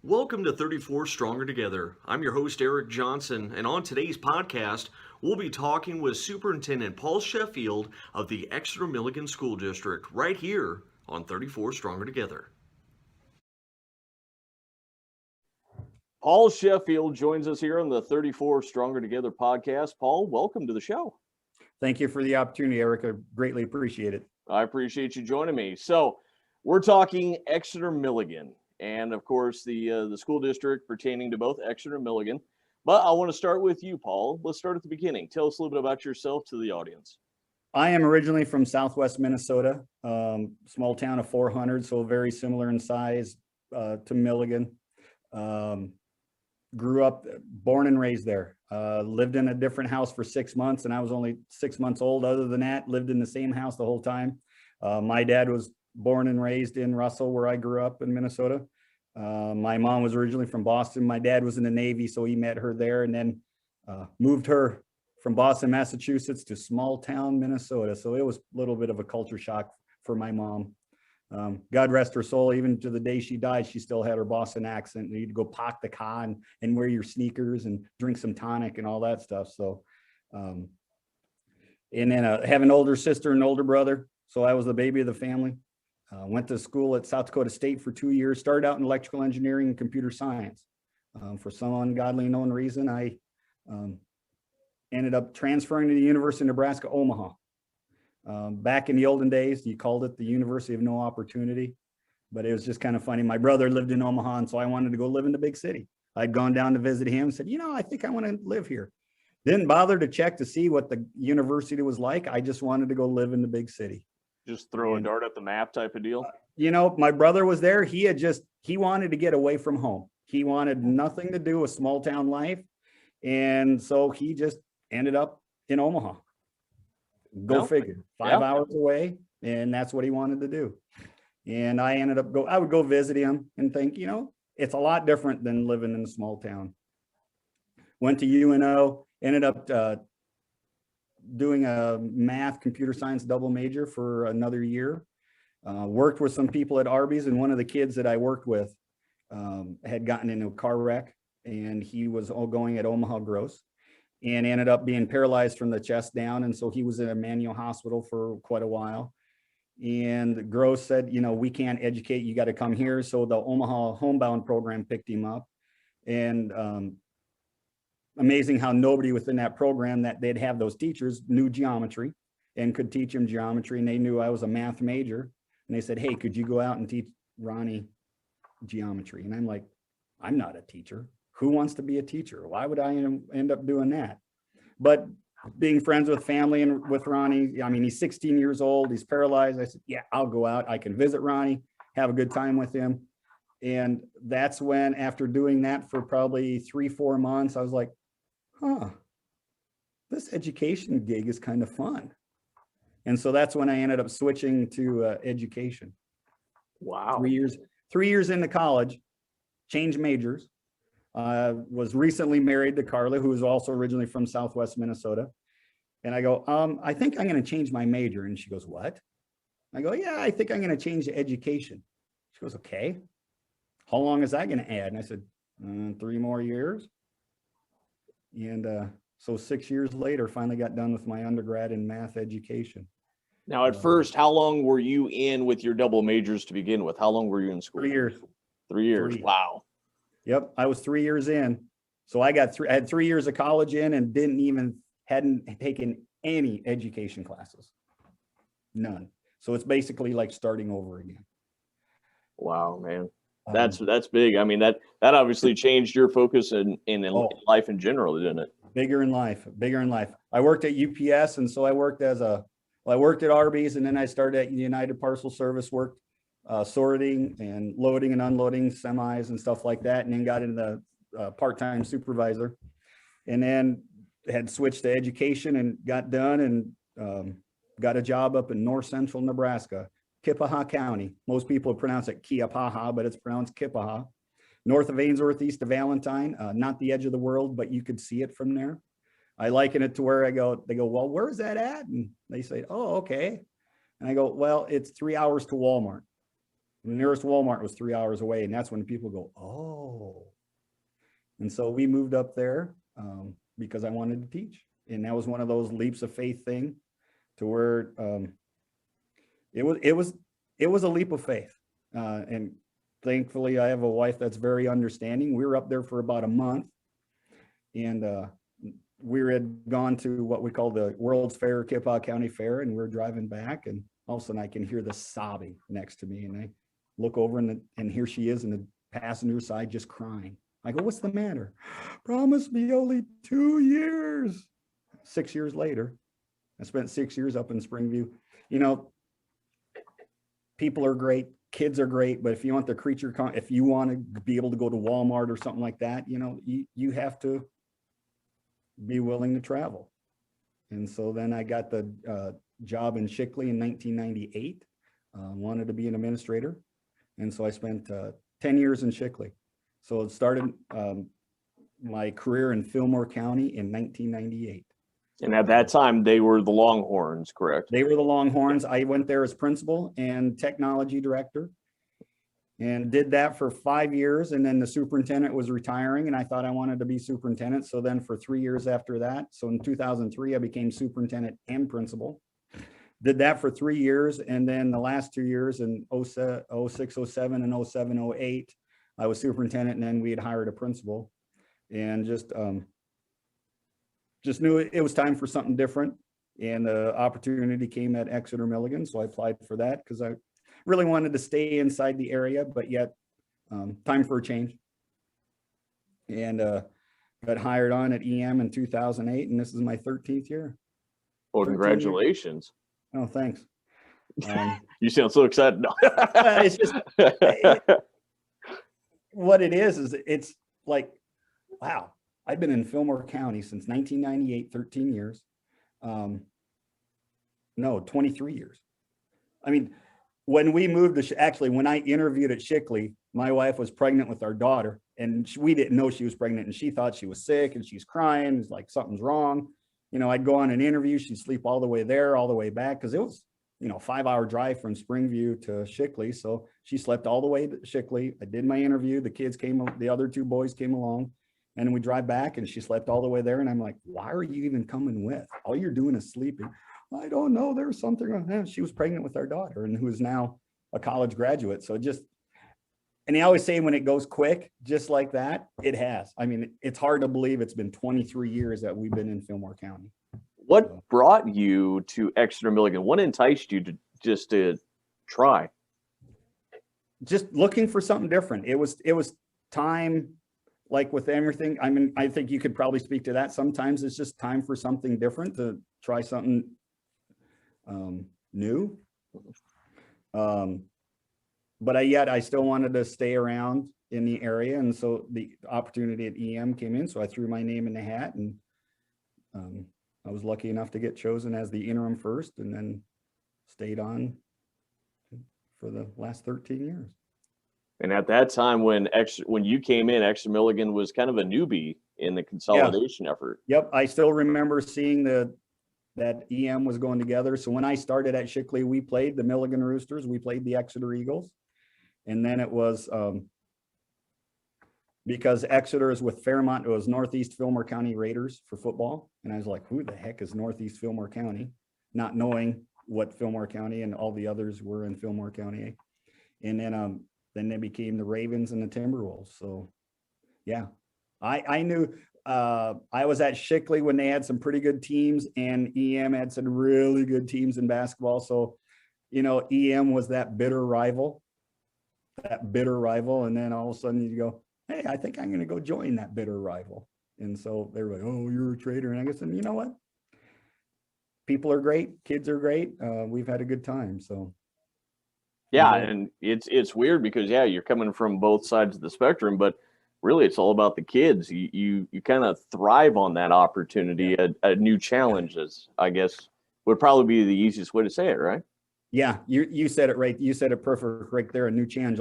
Welcome to 34 Stronger Together. I'm your host, Eric Johnson, and on today's podcast, we'll be talking with Superintendent Paul Sheffield of the Exeter Milligan School District right here on 34 Stronger Together. Paul Sheffield joins us here on the 34 Stronger Together podcast. Paul, welcome to the show. Thank you for the opportunity, Eric. I greatly appreciate it. I appreciate you joining me. So, we're talking Exeter Milligan. And of course, the school district pertaining to both Exeter and Milligan. But I want to start with you, Paul. Let's start at the beginning. Tell us a little bit about yourself to the audience. I am originally from Southwest Minnesota, small town of 400, so very similar in size to Milligan. Grew up, born and raised there. Lived in a different house for 6 months, and I was only 6 months old. Other than that, lived in the same house the whole time. My dad was born and raised in Russell, where I grew up in Minnesota. My mom was originally from Boston. My dad was in the Navy, so he met her there and then moved her from Boston, Massachusetts to small town Minnesota. So it was a little bit of a culture shock for my mom. God rest her soul, even to the day she died, she still had her Boston accent. You need to go park the car and wear your sneakers and drink some tonic and all that stuff. So, and then I have an older sister and older brother. So I was the baby of the family. Went to school at South Dakota State for 2 years, started out in electrical engineering and computer science. For some ungodly known reason, I ended up transferring to the University of Nebraska, Omaha. Back in the olden days, you called it the University of No Opportunity, but it was just kind of funny. My brother lived in Omaha, and so I wanted to go live in the big city. I'd gone down to visit him and said, I think I want to live here. Didn't bother to check to see what the university was like. I just wanted to go live in the big city. Just throw a dart at the map type of deal? My brother was there. He wanted to get away from home. He wanted nothing to do with small town life. And so he just ended up in Omaha. Go figure. 5 hours away. And that's what he wanted to do. And I would go visit him and think, it's a lot different than living in a small town. Went to UNO, ended up doing a math computer science double major for another year. Worked with some people at Arby's, and one of the kids that I worked with had gotten into a car wreck, and he was all going at Omaha Gross and ended up being paralyzed from the chest down. And so he was in a manual hospital for quite a while. And Gross said, we can't educate, you got to come here. So the Omaha Homebound program picked him up. And amazing how nobody within that program that they'd have those teachers knew geometry and could teach him geometry. And they knew I was a math major. And they said, hey, could you go out and teach Ronnie geometry? And I'm like, I'm not a teacher. Who wants to be a teacher? Why would I end up doing that? But being friends with family and with Ronnie, he's 16 years old. He's paralyzed. I said, yeah, I'll go out. I can visit Ronnie, have a good time with him. And that's when, after doing that for probably 3-4 months, I was like, this education gig is kind of fun. And so that's when I ended up switching to education. Wow. 3 years into college, changed majors. Was recently married to Carla, who was also originally from Southwest Minnesota. And I go, I think I'm going to change my major. And she goes, what? I go, yeah, I think I'm going to change to education. She goes, okay. How long is that going to add? And I said, 3 more years. And so 6 years later, finally got done with my undergrad in math education. Now, at first, how long were you in with your double majors to begin with? How long were you in school? 3 years. 3 years. Wow. Yep, I was 3 years in. So I had 3 years of college in and hadn't taken any education classes. None. So it's basically like starting over again. Wow, man. That's big. That obviously changed your focus in life in general, didn't it? Bigger in life. I worked at UPS, and so I worked I worked at Arby's, and then I started at United Parcel Service, worked sorting and loading and unloading semis and stuff like that, and then got into the part-time supervisor, and then had switched to education and got done and got a job up in north central Nebraska, Kippaha County. Most people pronounce it Kiapaha, but it's pronounced Kippaha. North of Ainsworth, east of Valentine, not the edge of the world, but you could see it from there. I liken it to where they go, well, where's that at? And they say, oh, okay. And I go, well, it's 3 hours to Walmart. The nearest Walmart was 3 hours away, and that's when people go, oh. And so we moved up there because I wanted to teach, and that was one of those leaps of faith thing, to where it was a leap of faith, and thankfully I have a wife that's very understanding. We were up there for about a month, and we had gone to what we call the World's Fair, Kippawa County Fair, and we're driving back, and all of a sudden I can hear the sobbing next to me, and I look over, and here she is in the passenger side just crying. I go, what's the matter? Promise me only 2 years. 6 years later, I spent 6 years up in Springview. You know, people are great, kids are great, but if you want the creature, if you want to be able to go to Walmart or something like that, you know, you have to be willing to travel. And so then I got the job in Shickley in 1998, wanted to be an administrator. And so I spent 10 years in Shickley. So it started my career in Fillmore County in 1998. And at that time, they were the Longhorns, correct? They were the Longhorns. I went there as principal and technology director, and did that for 5 years. And then the superintendent was retiring, and I thought I wanted to be superintendent. So then for 3 years after that, so in 2003, I became superintendent and principal. Did that for 3 years. And then the last 2 years in 06, 07 and 07, 08, I was superintendent, and then we had hired a principal, and just knew it was time for something different. And the opportunity came at Exeter Milligan. So I applied for that because I really wanted to stay inside the area, but yet time for a change. And got hired on at EM in 2008, and this is my 13th year. Well, congratulations. Oh, thanks. You sound so excited. No. It's just what it is it's like, wow, I've been in Fillmore County since 1998, 13 years. No, 23 years. I mean, when we moved to, actually, when I interviewed at Shickley, my wife was pregnant with our daughter, and we didn't know she was pregnant, and she thought she was sick, and she's crying. It's like something's wrong. You know, I'd go on an interview. She'd sleep all the way there, all the way back, because it was, you know, 5-hour drive from Springview to Shickley. So she slept all the way to Shickley. I did my interview. The kids came, the other 2 boys came along, and we drive back, and she slept all the way there. And I'm like, why are you even coming with? All you're doing is sleeping. I don't know. There's something wrong. Yeah, she was pregnant with our daughter, and who is now a college graduate. So just, and they always say when it goes quick, just like that, it has. I mean, it's hard to believe it's been 23 years that we've been in Fillmore County. What brought you to Exeter Milligan? What enticed you to try? Just looking for something different. It was time, like with everything. I mean, I think you could probably speak to that. Sometimes it's just time for something different, to try something new. But yet I still wanted to stay around in the area. And so the opportunity at EM came in. So I threw my name in the hat, and I was lucky enough to get chosen as the interim first, and then stayed on for the last 13 years. And at that time, when you came in, Exeter Milligan was kind of a newbie in the consolidation effort. Yep, I still remember seeing that EM was going together. So when I started at Shickley, we played the Milligan Roosters, we played the Exeter Eagles, and then it was because Exeter is with Fairmont, it was Northeast Fillmore County Raiders for football, and I was like, who the heck is Northeast Fillmore County? Not knowing what Fillmore County and all the others were in Fillmore County, and then they became the Ravens and the Timberwolves. So yeah, I knew. I was at Shickley when they had some pretty good teams, and EM had some really good teams in basketball. So, you know, EM was that bitter rival. And then all of a sudden you go, hey, I think I'm going to go join that bitter rival. And so they were like, oh, you're a traitor. And I guess, and you know what? People are great. Kids are great. We've had a good time. So. Yeah. And it's weird because, yeah, you're coming from both sides of the spectrum, but really it's all about the kids. You kind of thrive on that opportunity. Yeah. A new challenge, is, I guess, would probably be the easiest way to say it, right? Yeah, you said it right. You said it perfect right there. A new challenge.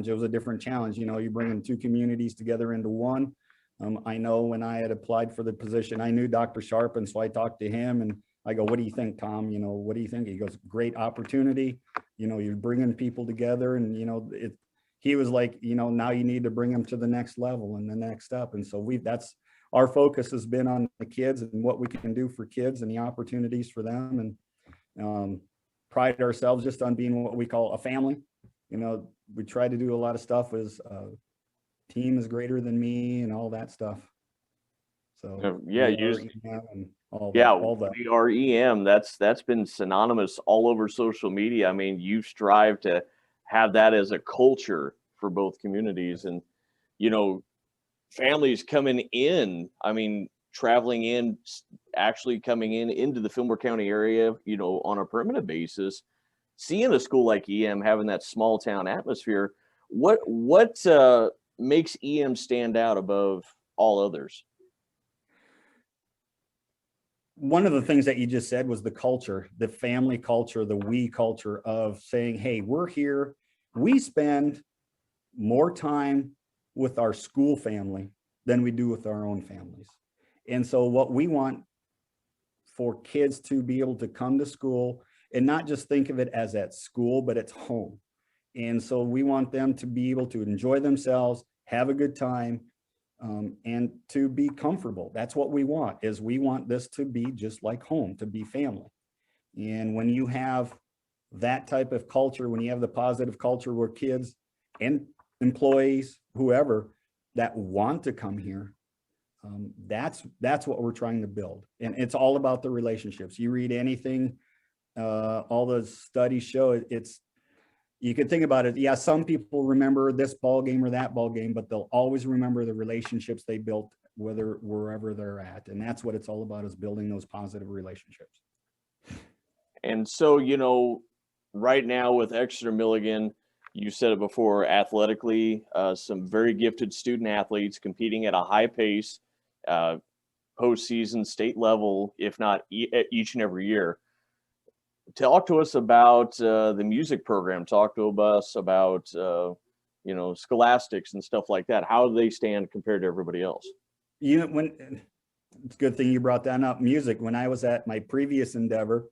It was a different challenge. You know, you're bringing 2 communities together into one. I know when I had applied for the position, I knew Dr. Sharp, and so I talked to him, and I go, what do you think, Tom? You know, what do you think? He goes, great opportunity. You know, you're bringing people together, and, you know, he was like, you know, now you need to bring them to the next level and the next up. And so that's our focus has been on the kids and what we can do for kids and the opportunities for them. And pride ourselves just on being what we call a family. You know, we try to do a lot of stuff as team is greater than me and all that stuff. So yeah, all that. we are EM. That's been synonymous all over social media. I mean, you strive to have that as a culture for both communities, and, you know, families coming in, I mean, traveling in, actually coming into the Fillmore County area, you know, on a permanent basis, seeing a school like EM having that small town atmosphere. What makes EM stand out above all others? One of the things that you just said was the culture, the family culture, the we culture of saying, hey, we're here. We spend more time with our school family than we do with our own families. And so what we want for kids to be able to come to school and not just think of it as at school, but it's home. And so we want them to be able to enjoy themselves, have a good time, and to be comfortable. That's what we want, is we want this to be just like home, to be family. And when you have that type of culture, when you have the positive culture where kids and employees, whoever, that want to come here, that's what we're trying to build. And it's all about the relationships. You read anything, all the studies show you could think about it. Yeah, some people remember this ball game or that ball game, but they'll always remember the relationships they built, wherever they're at. And that's what it's all about, is building those positive relationships. And so, you know, right now with Exeter Milligan, you said it before, athletically, some very gifted student athletes competing at a high pace, postseason, state level, if not each and every year. Talk to us about the music program. Talk to us about, you know, scholastics and stuff like that. How do they stand compared to everybody else? You know, it's a good thing you brought that up. Music. When I was at my previous endeavor,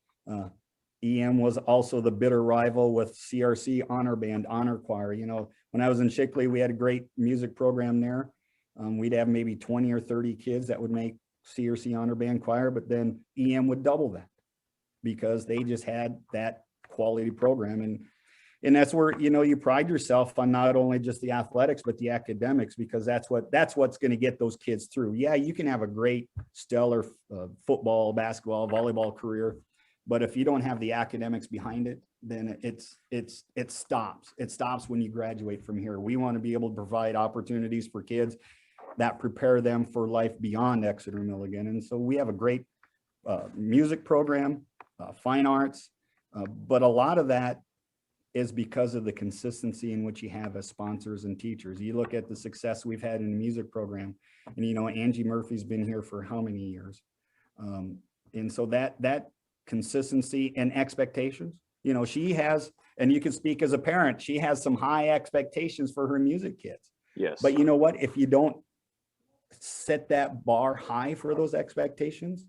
EM was also the bitter rival with CRC Honor Band, Honor Choir. You know, when I was in Shickley, we had a great music program there. We'd have maybe 20 or 30 kids that would make CRC Honor Band Choir, but then EM would double that, because they just had that quality program. And that's where, you know, you pride yourself on not only just the athletics, but the academics, because that's what's going to get those kids through. Yeah, you can have a great, stellar football, basketball, volleyball career, but if you don't have the academics behind it, then it stops. It stops when you graduate from here. We want to be able to provide opportunities for kids that prepare them for life beyond Exeter Milligan. And so we have a great music program, fine arts, but a lot of that is because of the consistency in which you have as sponsors and teachers. You look at the success we've had in the music program, and, you know, Angie Murphy's been here for how many years? And so that consistency and expectations, you know, she has, and you can speak as a parent, she has some high expectations for her music kids. Yes. But you know what? If you don't set that bar high for those expectations,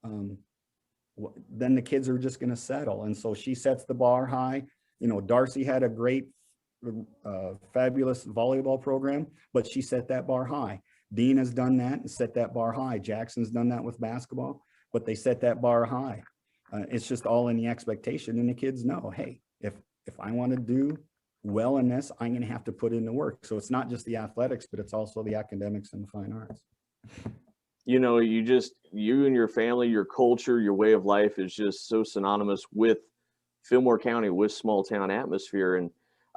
then the kids are just going to settle. And so she sets the bar high. You know, Darcy had a great, fabulous volleyball program, but she set that bar high. Dean has done that and set that bar high. Jackson's done that with basketball, but they set that bar high. It's just all in the expectation, and the kids know, hey, if I want to do well in this, I'm going to have to put in the work. So it's not just the athletics, but it's also the academics and the fine arts. You know, you and your family, your culture, your way of life is just so synonymous with Fillmore County, with small town atmosphere. And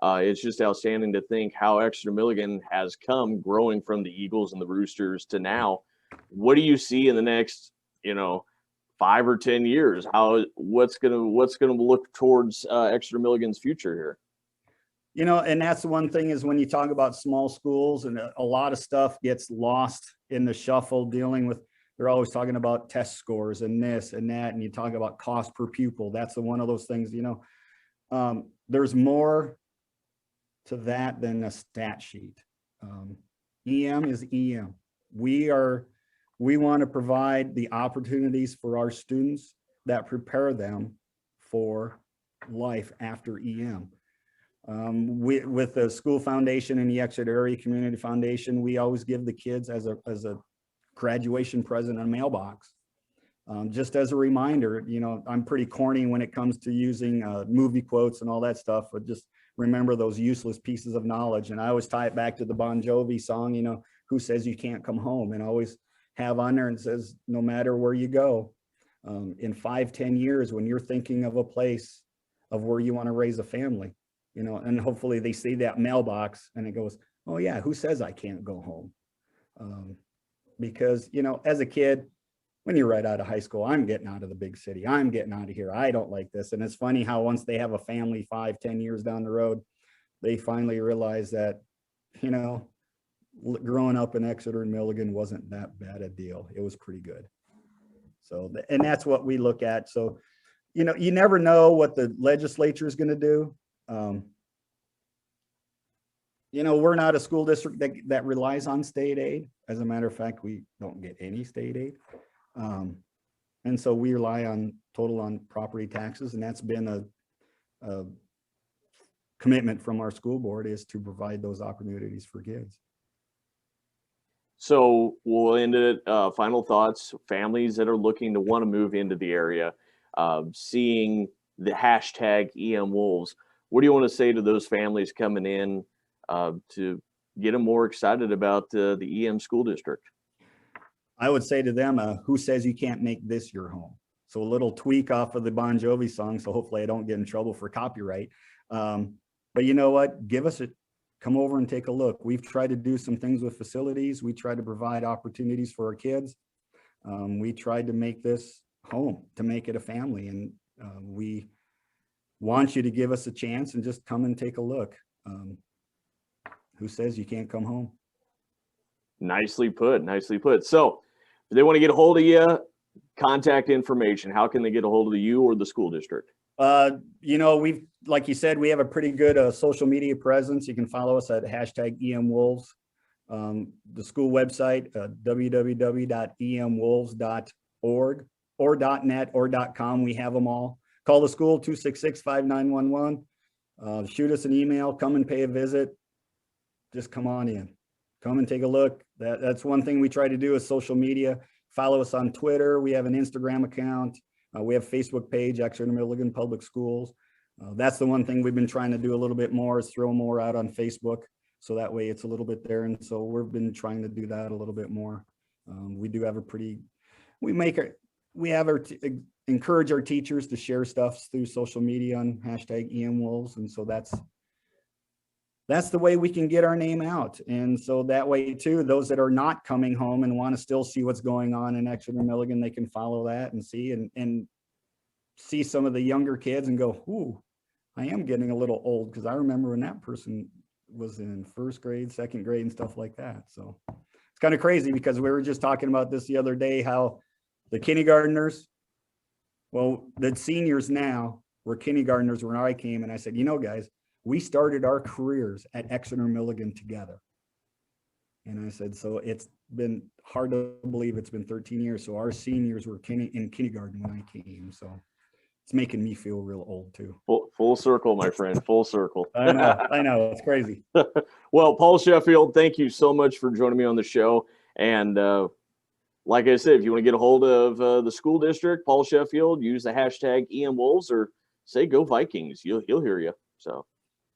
it's just outstanding to think how Exeter Milligan has come, growing from the Eagles and the Roosters to now. What do you see in the next, you know, 5 or 10 years? What's gonna look towards Exeter Milligan's future here? You know, and that's the one thing, is when you talk about small schools, and a lot of stuff gets lost in the shuffle dealing with, they're always talking about test scores and this and that, and you talk about cost per pupil. That's one of those things, you know, there's more to that than a stat sheet. EM is EM. We want to provide the opportunities for our students that prepare them for life after EM. With the school foundation and the Exeter Area Community Foundation, we always give the kids as a graduation present a mailbox. Just as a reminder, you know, I'm pretty corny when it comes to using movie quotes and all that stuff, but just remember those useless pieces of knowledge. And I always tie it back to the Bon Jovi song, you know, who says you can't come home, and always have on there and says, no matter where you go, in 5-10 years, when you're thinking of a place of where you want to raise a family, you know, and hopefully they see that mailbox and it goes, oh yeah, who says I can't go home? Because, you know, as a kid, when you're right out of high school, I'm getting out of the big city. I'm getting out of here. I don't like this. And it's funny how once they have a family 5-10 years down the road, they finally realize that, you know, growing up in Exeter and Milligan wasn't that bad a deal. It was pretty good. So, and that's what we look at. So, you know, you never know what the legislature is going to do. You know, we're not a school district that relies on state aid. As a matter of fact, we don't get any state aid. And so we rely on property taxes, and that's been a commitment from our school board, is to provide those opportunities for kids. So we'll end it. Final thoughts, families that are looking to want to move into the area, seeing the hashtag EM Wolves. What do you want to say to those families coming in to get them more excited about the EM school district? I would say to them, who says you can't make this your home? So a little tweak off of the Bon Jovi song. So hopefully I don't get in trouble for copyright. But you know what? Come over and take a look. We've tried to do some things with facilities. We tried to provide opportunities for our kids. We tried to make this home, to make it a family. And we want you to give us a chance and just come and take a look. Who says you can't come home? Nicely put, nicely put. So if they want to get a hold of you, contact information, how can they get a hold of you or the school district? You know, like you said, we have a pretty good social media presence. You can follow us at hashtag EMWolves. The school website, www.emwolves.org or .net or .com. We have them all. Call the school, 266-5911. Shoot us an email, come and pay a visit. Just come on in. Come and take a look. That's one thing we try to do is social media. Follow us on Twitter. We have an Instagram account. We have a Facebook page, Exeter Milligan Public Schools. That's the one thing we've been trying to do a little bit more, is throw more out on Facebook. So that way it's a little bit there. And so we've been trying to do that a little bit more. We do have encourage our teachers to share stuff through social media on hashtag EMWolves. And so that's the way we can get our name out. And so that way too, those that are not coming home and want to still see what's going on in Exeter Milligan, they can follow that and see and see some of the younger kids and go, ooh, I am getting a little old, because I remember when that person was in first grade, second grade and stuff like that. So it's kind of crazy, because we were just talking about this the other day, how the kindergartners, well, the seniors now were kindergartners when I came, and I said, you know, guys, we started our careers at Exeter Milligan together. And I said, so it's been hard to believe it's been 13 years. So our seniors were in kindergarten when I came. So it's making me feel real old too. Full circle, my friend, full circle. I know, it's crazy. Well, Paul Sheffield, thank you so much for joining me on the show. And like I said, if you want to get a hold of the school district, Paul Sheffield, use the hashtag EMWolves or say Go Vikings. He'll hear you. So.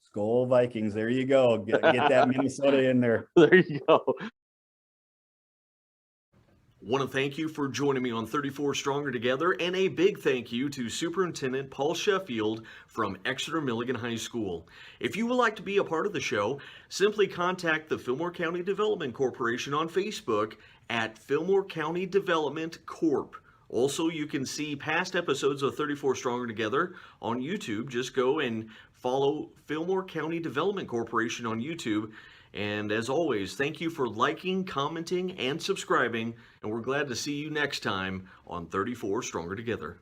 Skull Vikings. There you go. Get that Minnesota in there. There you go. Want to thank you for joining me on 34 Stronger Together, and a big thank you to Superintendent Paul Sheffield from Exeter Milligan High School. If you would like to be a part of the show, simply contact the Fillmore County Development Corporation on Facebook at Fillmore County Development Corp. Also, you can see past episodes of 34 Stronger Together on YouTube. Just go and follow Fillmore County Development Corporation on YouTube. And as always, thank you for liking, commenting, and subscribing. And we're glad to see you next time on 34 Stronger Together.